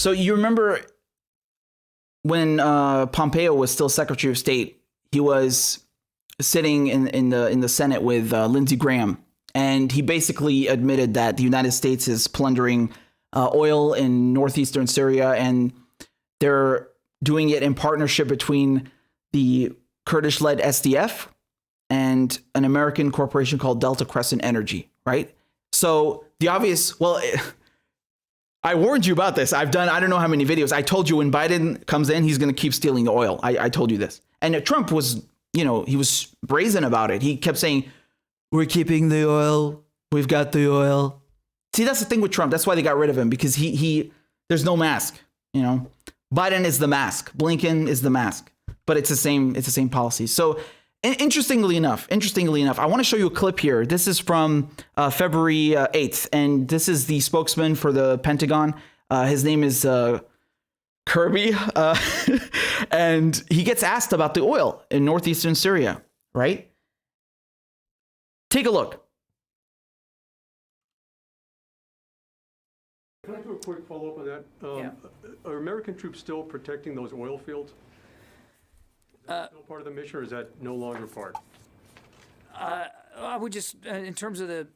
So you remember when Pompeo was still Secretary of State, he was sitting in the Senate with Lindsey Graham, and he basically admitted that the United States is plundering oil in northeastern Syria, and they're doing it in partnership between the Kurdish-led SDF and an American corporation called Delta Crescent Energy, right? So the obvious, well, I warned you about this. I've done, I don't know how many videos. I told you when Biden comes in, he's going to keep stealing the oil. I told you this. And Trump was, he was brazen about it. He kept saying, we're keeping the oil. We've got the oil. See, that's the thing with Trump. That's why they got rid of him, because there's no mask, Biden is the mask. Blinken is the mask, but it's the same policy. So interestingly enough, I want to show you a clip here. This is from February 8th, and this is the spokesman for the Pentagon. His name is Kirby, and he gets asked about the oil in northeastern Syria, right? Take a look. Can I do a quick follow-up on that? Yeah. Are American troops still protecting those oil fields? Is that still part of the mission, or is that no longer part? I would just, in terms of the,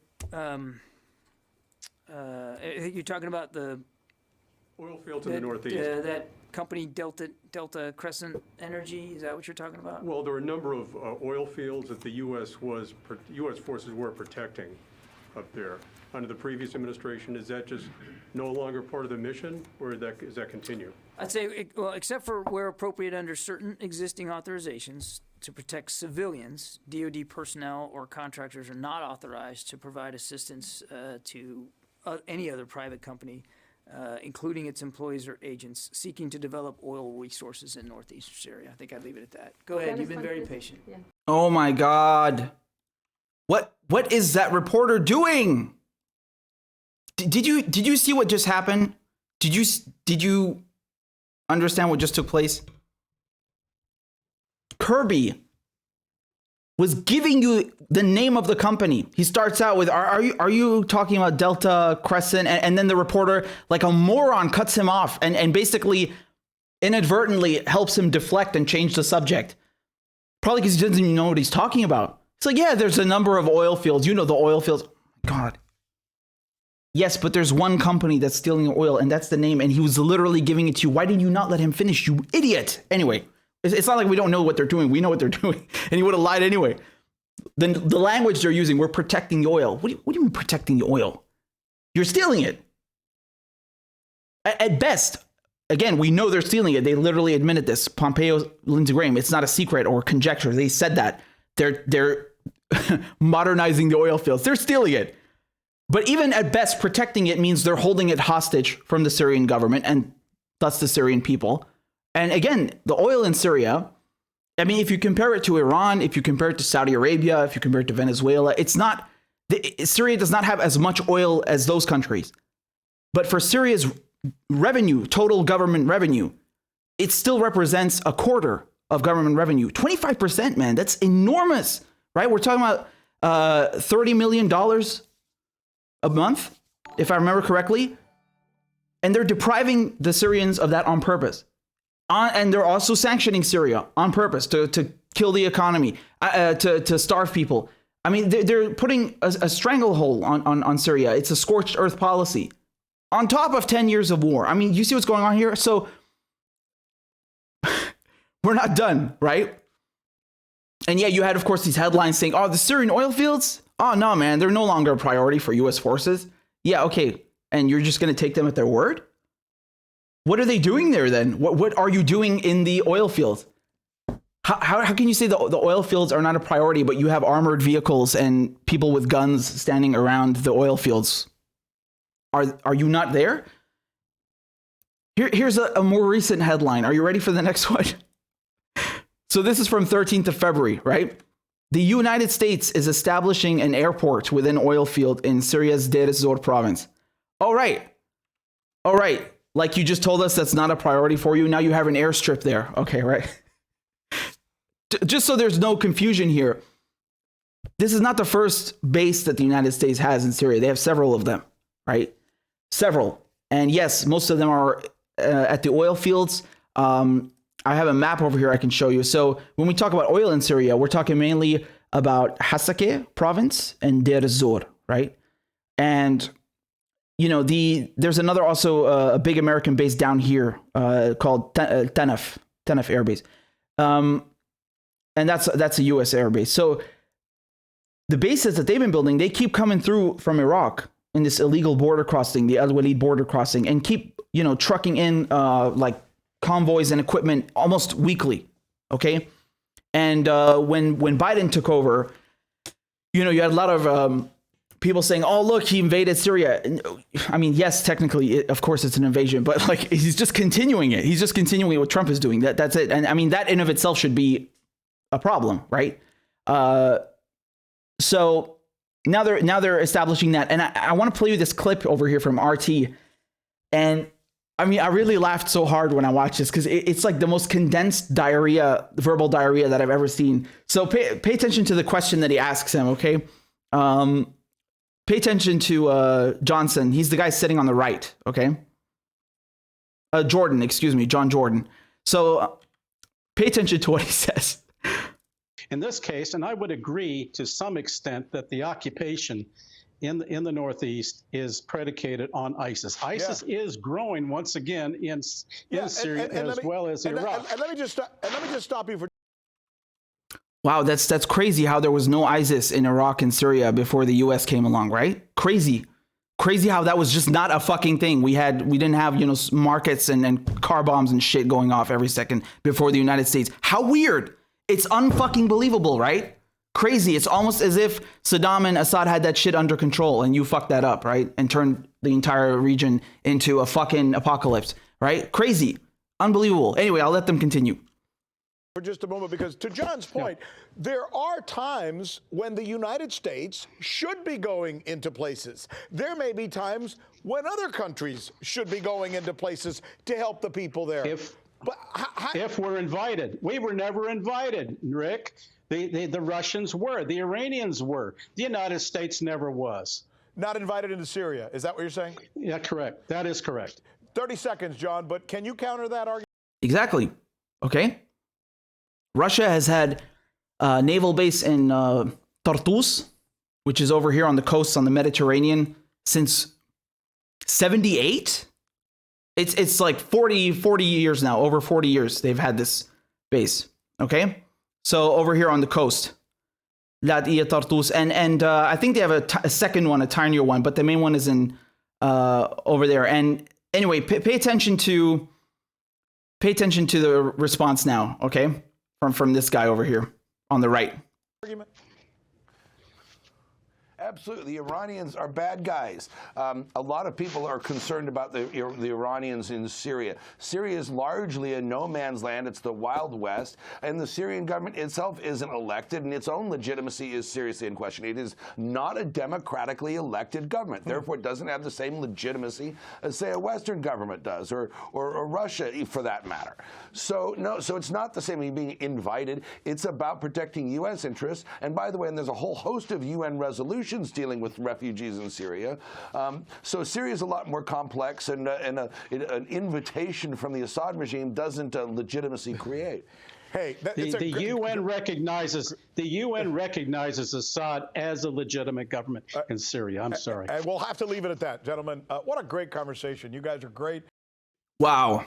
you're talking about the oil fields in the Northeast. That company Delta Crescent Energy. Is that what you're talking about? Well, there are a number of oil fields that the U.S. forces were protecting up there under the previous administration. Is that just no longer part of the mission, or does that continue? I'd say, well, except for where appropriate under certain existing authorizations to protect civilians, DoD personnel or contractors are not authorized to provide assistance to any other private company, including its employees or agents seeking to develop oil resources in northeastern Syria. I think I'd leave it at that. Go ahead. You've been very patient. Yeah. Oh my God. What is that reporter doing? Did you see what just happened? Did you understand what just took place? Kirby was giving you the name of the company. He starts out with, are you talking about Delta Crescent? And then the reporter, like a moron, cuts him off and basically inadvertently helps him deflect and change the subject. Probably because he doesn't even know what he's talking about. It's like, yeah, there's a number of oil fields. You know the oil fields. Oh my God. Yes, but there's one company that's stealing your oil, and that's the name, and he was literally giving it to you. Why did you not let him finish, you idiot? Anyway, it's not like we don't know what they're doing. We know what they're doing, and he would have lied anyway. Then the language they're using, we're protecting the oil. What do you mean protecting the oil? You're stealing it. At best, again, we know they're stealing it. They literally admitted this. Pompeo, Lindsey Graham, it's not a secret or conjecture. They said that. They're modernizing the oil fields. They're stealing it. But even at best, protecting it means they're holding it hostage from the Syrian government and thus the Syrian people. And again, the oil in Syria, I mean, if you compare it to Iran, if you compare it to Saudi Arabia, if you compare it to Venezuela, Syria does not have as much oil as those countries. But for Syria's revenue, total government revenue, it still represents a quarter of government revenue. 25%, man, that's enormous, right? We're talking about $30 million a month, if I remember correctly. And they're depriving the Syrians of that on purpose. And they're also sanctioning Syria on purpose to kill the economy, to starve people. I mean, they're putting a stranglehold on Syria. It's a scorched earth policy on top of 10 years of war. I mean, you see what's going on here? So we're not done, right? And yeah, you had, of course, these headlines saying, oh, the Syrian oil fields? Oh, no, man, they're no longer a priority for U.S. forces. Yeah, okay. And you're just going to take them at their word? What are they doing there then? What are you doing in the oil fields? How can you say the oil fields are not a priority, but you have armored vehicles and people with guns standing around the oil fields? Are you not there? Here's a more recent headline. Are you ready for the next one? So this is from 13th of February, right? The United States is establishing an airport within an oil field in Syria's Dore province. All right. Like you just told us that's not a priority for you. Now you have an airstrip there. Okay, right? Just so there's no confusion here. This is not the first base that the United States has in Syria. They have several of them, right? Several. And yes, most of them are at the oil fields. I have a map over here I can show you. So when we talk about oil in Syria, we're talking mainly about Hasakeh province and Derre, right? And there's another also a big American base down here called Tenef Air Base, and that's a U.S. air base. So the bases that they've been building, they keep coming through from Iraq in this illegal border crossing, the Al Walid border crossing, and keep trucking in like convoys and equipment almost weekly. Okay, and when Biden took over, you had a lot of people saying, "Oh, look, he invaded Syria." I mean, yes, technically, of course, it's an invasion, but like he's just continuing it. He's just continuing what Trump is doing. That's it. And I mean, that in of itself should be a problem, right? So now they're establishing that, and I want to play you this clip over here from RT, and I mean, I really laughed so hard when I watched this because it's like the most condensed verbal diarrhea that I've ever seen. So pay attention to the question that he asks him, okay? Pay attention to Johnson. He's the guy sitting on the right, okay? John Jordan. So pay attention to what he says. In this case, and I would agree to some extent that the occupation in the Northeast is predicated on ISIS. ISIS is growing once again in Syria as well as Iraq. And let me just stop you for. Wow, that's crazy how there was no ISIS in Iraq and Syria before the US came along, right? Crazy how that was just not a fucking thing. We didn't have, markets and car bombs and shit going off every second before the United States. How weird. It's unfucking believable, right? Crazy. It's almost as if Saddam and Assad had that shit under control and you fucked that up, right? And turned the entire region into a fucking apocalypse, right? Crazy. Unbelievable. Anyway, I'll let them continue. For just a moment, because to John's point, there are times when the United States should be going into places. There may be times when other countries should be going into places to help the people there. If we're invited. We were never invited, Rick. The Russians were. The Iranians were. The United States never was. Not invited into Syria. Is that what you're saying? Yeah, correct. That is correct. 30 seconds, John, but can you counter that argument? Exactly. Okay. Russia has had a naval base in Tartus, which is over here on the coast on the Mediterranean, since 78. It's like 40 years now, over 40 years they've had this base. Okay. So over here on the coast, Tartus, and I think they have a second one, a tinier one, but the main one is in over there. And anyway, pay attention to the response now, okay, from this guy over here on the right. Argument. Absolutely. The Iranians are bad guys. A lot of people are concerned about the Iranians in Syria. Syria is largely a no man's land. It's the Wild West. And the Syrian government itself isn't elected, and its own legitimacy is seriously in question. It is not a democratically elected government. Therefore, it doesn't have the same legitimacy as, say, a Western government does, or Russia, for that matter. So it's not the same as being invited. It's about protecting U.S. interests. And by the way, and there's a whole host of UN resolutions dealing with refugees in Syria. So Syria is a lot more complex, and an invitation from the Assad regime doesn't legitimacy create. Hey, the UN recognizes Assad as a legitimate government in Syria. I'm sorry. And we'll have to leave it at that, gentlemen. What a great conversation. You guys are great. Wow.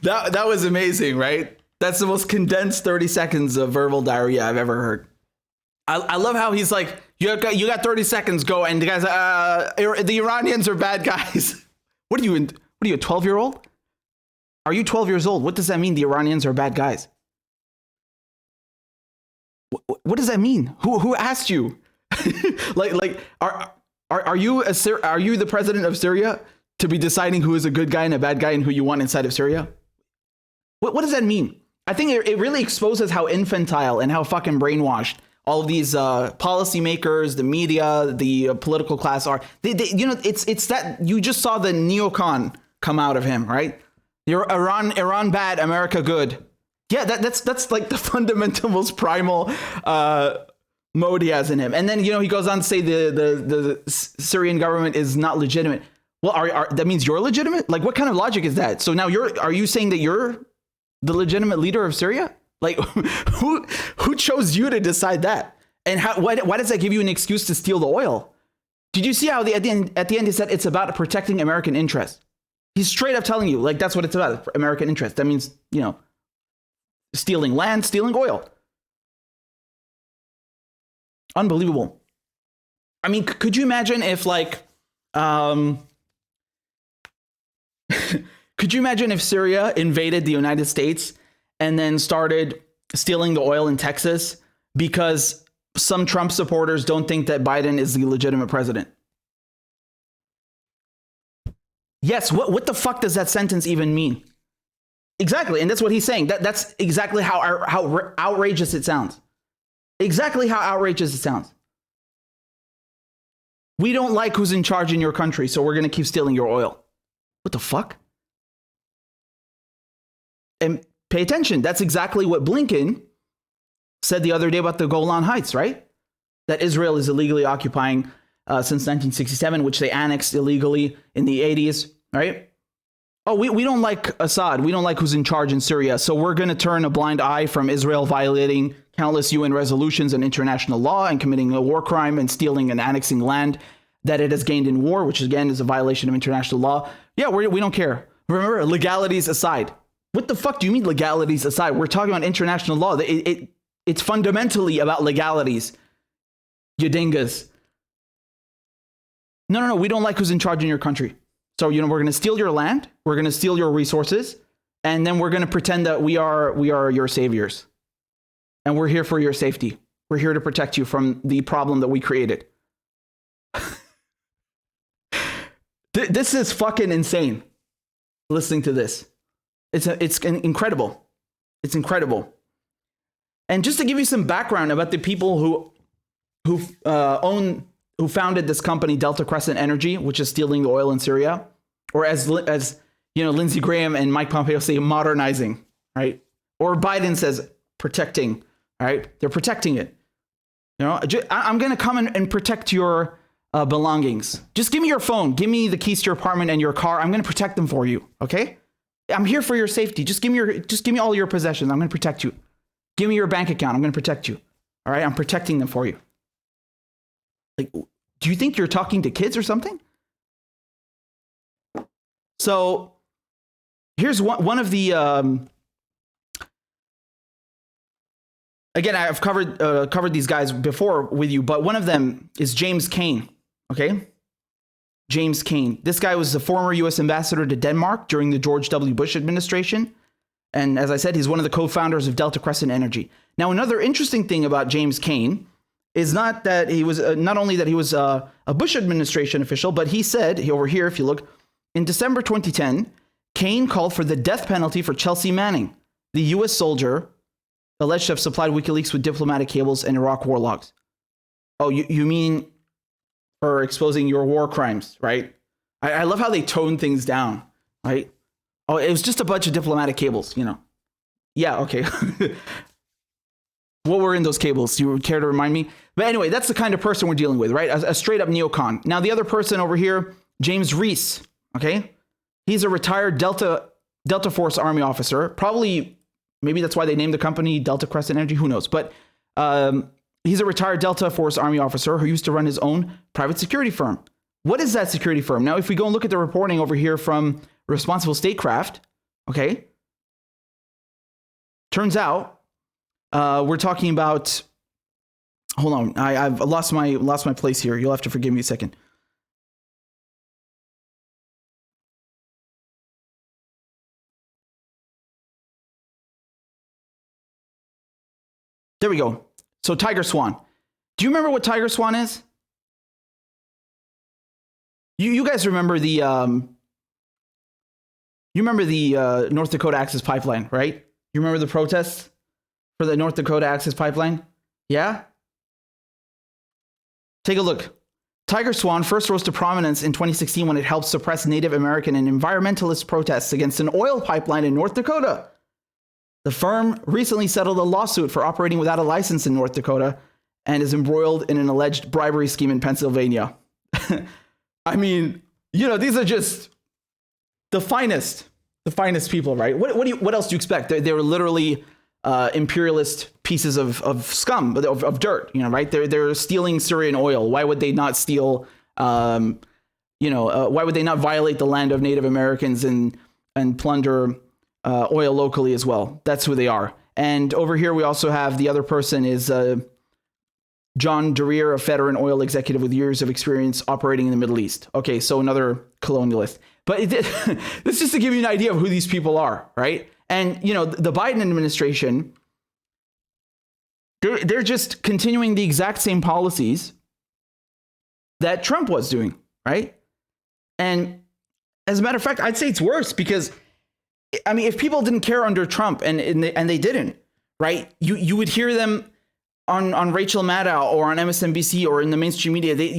That was amazing, right? That's the most condensed 30 seconds of verbal diarrhea I've ever heard. I love how he's like, you got 30 seconds, go. And the guy's the Iranians are bad guys. What are you, a 12-year-old? Are you 12 years old? What does that mean, the Iranians are bad guys? What does that mean? Who asked you? Are you the president of Syria to be deciding who is a good guy and a bad guy and who you want inside of Syria? What does that mean? I think it really exposes how infantile and how fucking brainwashed all of these policymakers, the media, the political class are. It's that you just saw the neocon come out of him, right? You're Iran bad, America good. Yeah, that's like the fundamental, most primal mode he has in him. And then, he goes on to say the Syrian government is not legitimate. Well, that means you're legitimate? Like, what kind of logic is that? So now are you saying that you're the legitimate leader of Syria? Like, who chose you to decide that? And why does that give you an excuse to steal the oil? Did you see how at the end he said it's about protecting American interests? He's straight up telling you, like, that's what it's about, American interests. That means, stealing land, stealing oil. Unbelievable. I mean, could you imagine if, like, could you imagine if Syria invaded the United States and then started stealing the oil in Texas because some Trump supporters don't think that Biden is the legitimate president? Yes, what the fuck does that sentence even mean? Exactly, and that's what he's saying. That's exactly how outrageous it sounds. Exactly how outrageous it sounds. We don't like who's in charge in your country, so we're going to keep stealing your oil. What the fuck? And pay attention. That's exactly what Blinken said the other day about the Golan Heights, right? That Israel is illegally occupying since 1967, which they annexed illegally in the 80s, right? Oh, we don't like Assad. We don't like who's in charge in Syria. So we're going to turn a blind eye from Israel violating countless UN resolutions and international law and committing a war crime and stealing and annexing land that it has gained in war, which again is a violation of international law. Yeah, we don't care. Remember, legalities aside. What the fuck do you mean legalities aside? We're talking about international law. It's fundamentally about legalities. You dingas. No. We don't like who's in charge in your country. So, we're going to steal your land. We're going to steal your resources. And then we're going to pretend that we are your saviors. And we're here for your safety. We're here to protect you from the problem that we created. This is fucking insane. Listening to this. It's incredible. It's incredible. And just to give you some background about the people who founded this company, Delta Crescent Energy, which is stealing the oil in Syria, or as Lindsey Graham and Mike Pompeo say, modernizing, right? Or Biden says protecting, right? They're protecting it. I'm going to come and protect your belongings. Just give me your phone. Give me the keys to your apartment and your car. I'm going to protect them for you. Okay? I'm here for your safety. Just give me all your possessions. I'm going to protect you. Give me your bank account. I'm going to protect you. All right? I'm protecting them for you. Like, do you think you're talking to kids or something? So here's one of the, again, I've covered these guys before with you, but one of them is James Kane. Okay. James Kane. This guy was the former U.S. ambassador to Denmark during the George W. Bush administration. And as I said, he's one of the co-founders of Delta Crescent Energy. Now, another interesting thing about James Kane is not that he was not only that he was a Bush administration official, but he said over here, if you look, in December 2010, Kane called for the death penalty for Chelsea Manning, the U.S. soldier alleged to have supplied WikiLeaks with diplomatic cables and Iraq war logs. Oh, you mean for exposing your war crimes, right? I love how they tone things down, right? Oh, it was just a bunch of diplomatic cables, Yeah, okay. What were in those cables? You would care to remind me? But anyway, that's the kind of person we're dealing with, right? A straight up neocon. Now, the other person over here, James Reese, okay? He's a retired Delta Force Army officer. Probably, maybe that's why they named the company Delta Crescent Energy. Who knows? But he's a retired Delta Force Army officer who used to run his own private security firm. What is that security firm? Now, if we go and look at the reporting over here from Responsible Statecraft, okay? Turns out, we're talking about, hold on, I've lost my place here. You'll have to forgive me a second. There we go. So TigerSwan. Do you remember what TigerSwan is? You guys remember the North Dakota Access Pipeline, right? You remember the protests for the North Dakota Access Pipeline? Yeah? Take a look. TigerSwan first rose to prominence in 2016 when it helped suppress Native American and environmentalist protests against an oil pipeline in North Dakota. The firm recently settled a lawsuit for operating without a license in North Dakota and is embroiled in an alleged bribery scheme in Pennsylvania. I mean, these are just the finest people, right? What else do you expect? They were literally imperialist pieces of scum, of dirt, right? They're stealing Syrian oil. Why would they not steal? Why would they not violate the land of Native Americans and plunder oil locally as well? That's who they are. And over here we also have the other person is John Derre, a veteran oil executive with years of experience operating in the Middle East. Okay, so another colonialist. But this is just to give you an idea of who these people are, right? And, the Biden administration, they're just continuing the exact same policies that Trump was doing, right? And as a matter of fact, I'd say it's worse because, I mean, if people didn't care under Trump and they didn't, right? You would hear them on Rachel Maddow or on MSNBC or in the mainstream media, they,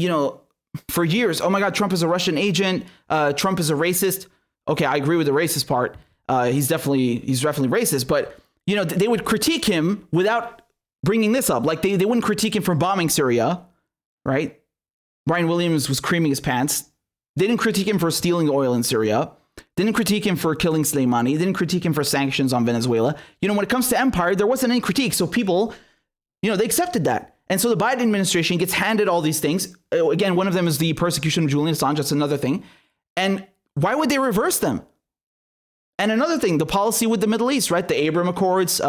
for years, oh my God, Trump is a Russian agent. Trump is a racist. Okay, I agree with the racist part. He's definitely racist, but they would critique him without bringing this up. Like they wouldn't critique him for bombing Syria, right? Brian Williams was creaming his pants. They didn't critique him for stealing oil in Syria. They didn't critique him for killing Soleimani. They didn't critique him for sanctions on Venezuela. When it comes to empire, there wasn't any critique. So people, they accepted that. And so the Biden administration gets handed all these things. Again, one of them is the persecution of Julian Assange. That's another thing. And why would they reverse them? And another thing, the policy with the Middle East, right? The Abraham Accords,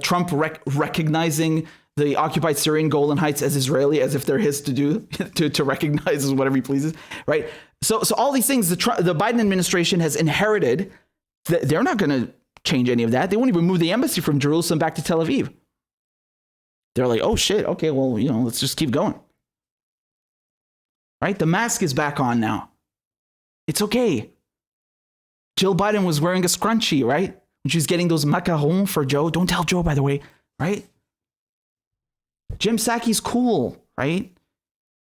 Trump recognizing the occupied Syrian Golan Heights as Israeli, as if they're his to do, to recognize as whatever he pleases, right? So all these things, the Biden administration has inherited. They're not going to change any of that. They won't even move the embassy from Jerusalem back to Tel Aviv. They're like, oh shit, okay, well, let's just keep going. Right? The mask is back on now. It's okay. Jill Biden was wearing a scrunchie, right? When she was getting those macarons for Joe. Don't tell Joe, by the way, right? Jim Psaki's cool, right?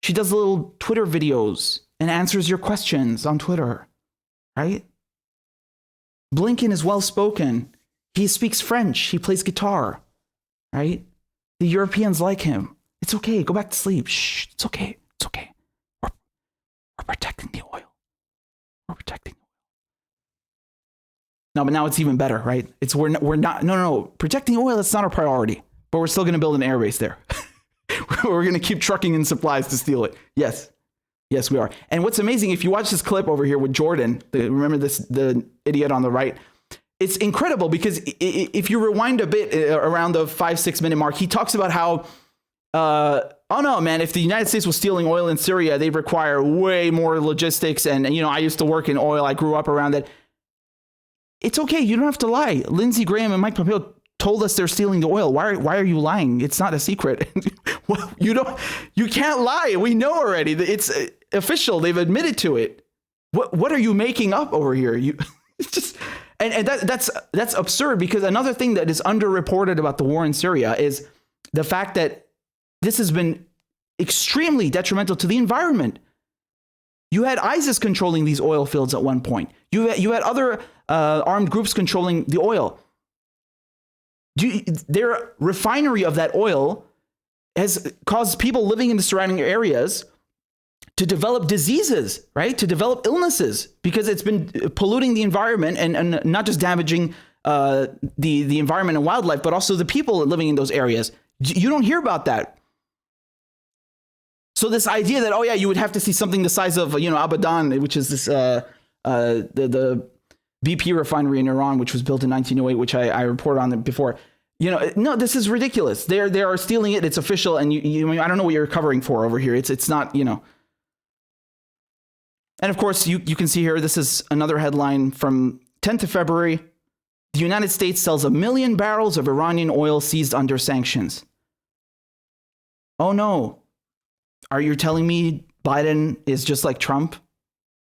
She does little Twitter videos and answers your questions on Twitter, right? Blinken is well-spoken. He speaks French. He plays guitar, right? The Europeans like him. It's okay. Go back to sleep. Shh. It's okay. It's okay. We're protecting the oil. We're protecting. No, but now it's even better, right? We're not. No. Protecting oil, that's not our priority. But we're still going to build an airbase there. We're going to keep trucking in supplies to steal it. Yes, we are. And what's amazing, if you watch this clip over here with Jordan, remember the idiot on the right. It's incredible because if you rewind a bit around the 5-6 minute mark, he talks about how, oh no, man, if the United States was stealing oil in Syria, they'd require way more logistics. And I used to work in oil. I grew up around it. It's okay. You don't have to lie. Lindsey Graham and Mike Pompeo told us they're stealing the oil. Why are you lying? It's not a secret. Well, you can't lie. We know already. It's official. They've admitted to it. What are you making up over here? It's just. And that's absurd because another thing that is underreported about the war in Syria is the fact that this has been extremely detrimental to the environment. You had ISIS controlling these oil fields at one point. You had other armed groups controlling the oil. Their refinery of that oil has caused people living in the surrounding areas to develop diseases, right? To develop illnesses because it's been polluting the environment and not just damaging the environment and wildlife, but also the people living in those areas. You don't hear about that. So this idea that, oh yeah, you would have to see something the size of, Abadan, which is this, the BP refinery in Iran, which was built in 1908, which I reported on before. No, this is ridiculous. They are stealing it. It's official. And I don't know what you're covering for over here. It's not, And of course, you can see here, this is another headline from 10th of February. The United States sells 1 million barrels of Iranian oil seized under sanctions. Oh no. Are you telling me Biden is just like Trump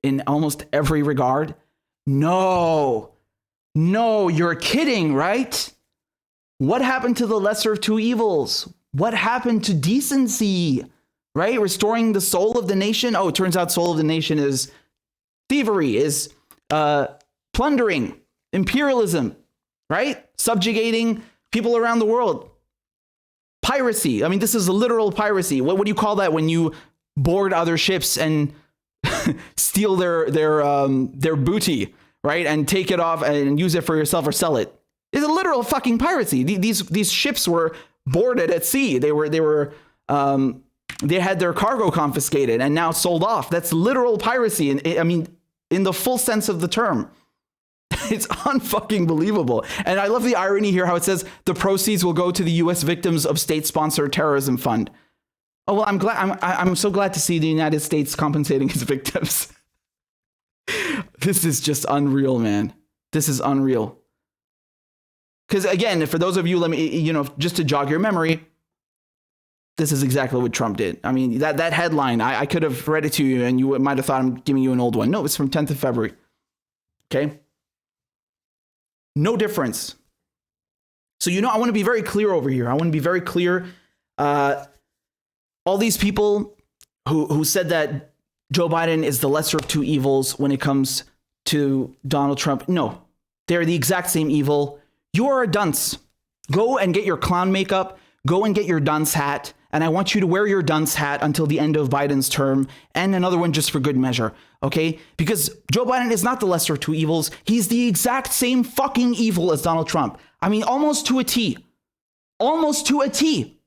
in almost every regard? No, you're kidding, right? What happened to the lesser of two evils? What happened to decency? Right? Restoring the soul of the nation. Oh, it turns out soul of the nation is thievery, is plundering, imperialism, right? Subjugating people around the world. piracy. I mean, this is a literal piracy. What do you call that when you board other ships and steal their booty, right? And take it off and use it for yourself or sell it? It's a literal fucking piracy. These ships were boarded at sea. They had their cargo confiscated and now sold off. That's literal piracy. And I mean, in the full sense of the term. It's unfucking believable. And I love the irony here, how it says the proceeds will go to the U.S. Victims of State-Sponsored Terrorism Fund. Oh, well, I'm so glad to see the United States compensating its victims. This is just unreal, man. This is unreal. Because again, for those of you, just to jog your memory, this is exactly what Trump did. I mean, that headline, I could have read it to you and you might have thought I'm giving you an old one. No, it's from 10th of February. Okay. No difference. So, I want to be very clear over here. I want to be very clear. All these people who said that Joe Biden is the lesser of two evils when it comes to Donald Trump. No, they're the exact same evil. You are a dunce. Go and get your clown makeup. Go and get your dunce hat. And I want you to wear your dunce hat until the end of Biden's term and another one just for good measure. Okay? Because Joe Biden is not the lesser of two evils. He's the exact same fucking evil as Donald Trump. I mean, almost to a T. Almost to a T.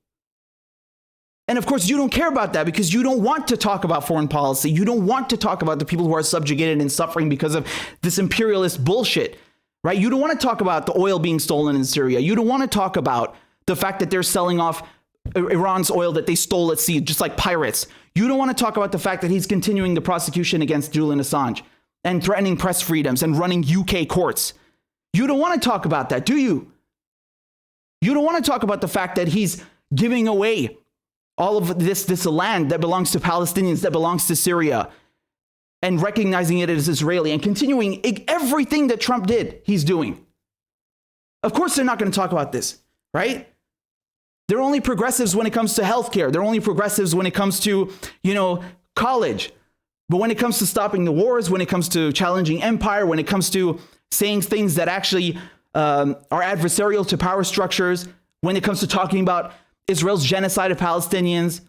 And of course, you don't care about that because you don't want to talk about foreign policy. You don't want to talk about the people who are subjugated and suffering because of this imperialist bullshit, right? You don't want to talk about the oil being stolen in Syria. You don't want to talk about the fact that they're selling off Iran's oil that they stole at sea, just like pirates. You don't want to talk about the fact that he's continuing the prosecution against Julian Assange and threatening press freedoms and running UK courts. You don't want to talk about that, do you? You don't want to talk about the fact that he's giving away all of this land that belongs to Palestinians, that belongs to Syria, and recognizing it as Israeli and continuing everything that Trump did, he's doing. Of course, they're not going to talk about this, right? They're only progressives when it comes to healthcare. They're only progressives when it comes to, college. But when it comes to stopping the wars, when it comes to challenging empire, when it comes to saying things that actually are adversarial to power structures, when it comes to talking about Israel's genocide of Palestinians,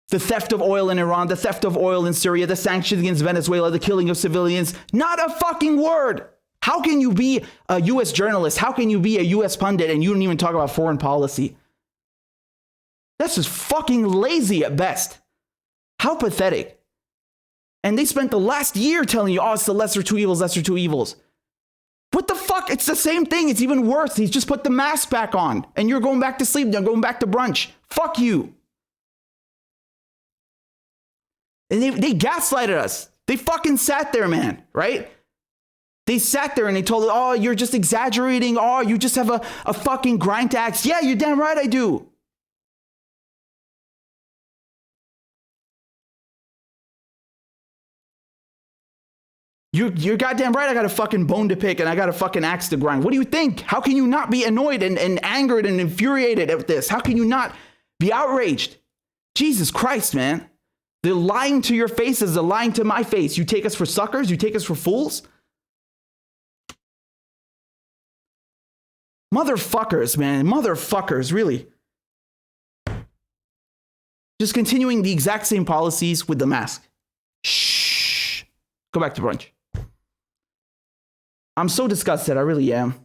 the theft of oil in Iran, the theft of oil in Syria, the sanctions against Venezuela, the killing of civilians, not a fucking word. How can you be a U.S. journalist? How can you be a U.S. pundit and you don't even talk about foreign policy? That's just fucking lazy at best. How pathetic. And they spent the last year telling you, it's the lesser two evils, lesser two evils. What the fuck? It's the same thing. It's even worse. He's just put the mask back on and you're going back to sleep. You're going back to brunch. Fuck you. And they gaslighted us. They fucking sat there, man, right? They sat there and they told us, you're just exaggerating. You just have a fucking grind to axe. Yeah, you're damn right I do. You're goddamn right I got a fucking bone to pick and I got a fucking axe to grind. What do you think? How can you not be annoyed and angered and infuriated at this? How can you not be outraged? Jesus Christ, man. They're lying to your faces. They're lying to my face. You take us for suckers? You take us for fools? Motherfuckers, man. Motherfuckers, really. Just continuing the exact same policies with the mask. Shh. Go back to brunch. I'm so disgusted. I really am.